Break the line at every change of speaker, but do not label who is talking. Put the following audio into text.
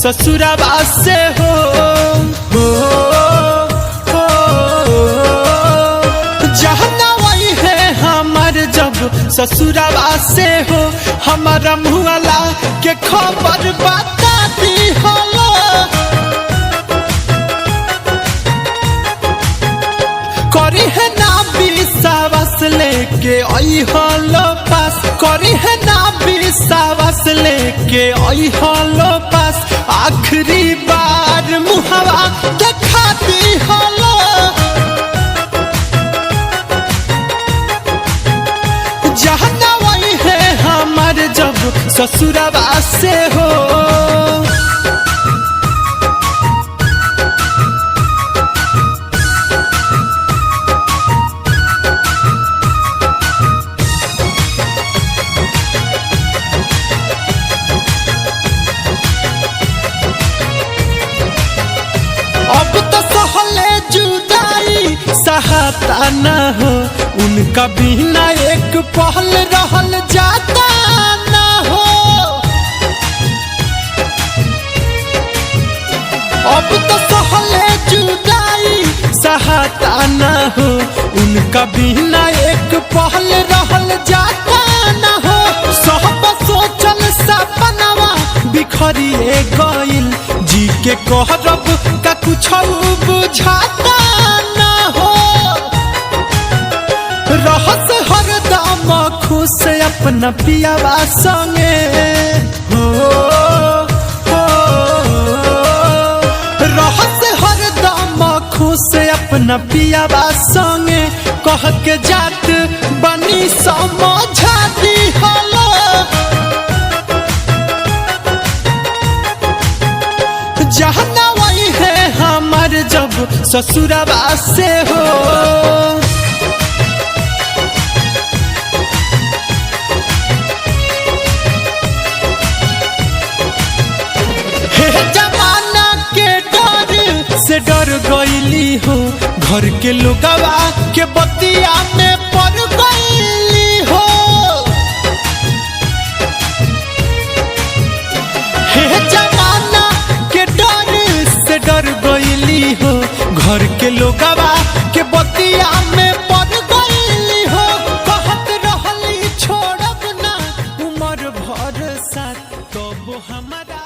ससुराबा से हो जहना वही है हमार जब ससुराबा से हो हमारा मुहला के खबर बता दी हलो करी है ना विश्वास लेके आई हलो पास करी है ना विश्वास लेके आई हलो पास आखिरी बार मुहवा देखा दी हलो जहना वही है हमार जब ससुराबा से हो अब तो सहले जुदाई सहाता न हो उनका बिना एक पहल रहल जाता न हो अब तो सहले जुदाई सहाता न हो उनका बिना एक पहल रहल जाता न हो सब सोचल सपनवा बिखरिए गइल जी के कहरब का कुछ बुझाता न हो रहस हरदम खुश अपना पियावा संगे हो रहस हरदम खुश अपना पियावा संगे कह के जात बनी समझा दी हलो जहना वही है हमार जब ससुराबा से हो हे जमाना के डर से डर गईली हो घर के लोगवा के बतिया में पड़ गईली हो हे जमाना के डर से डर गईली हो घर के लोगवा के बतिया में पड़ गईली हो कहत रहली छोड़ब ना उमर भर साथ तब हमारा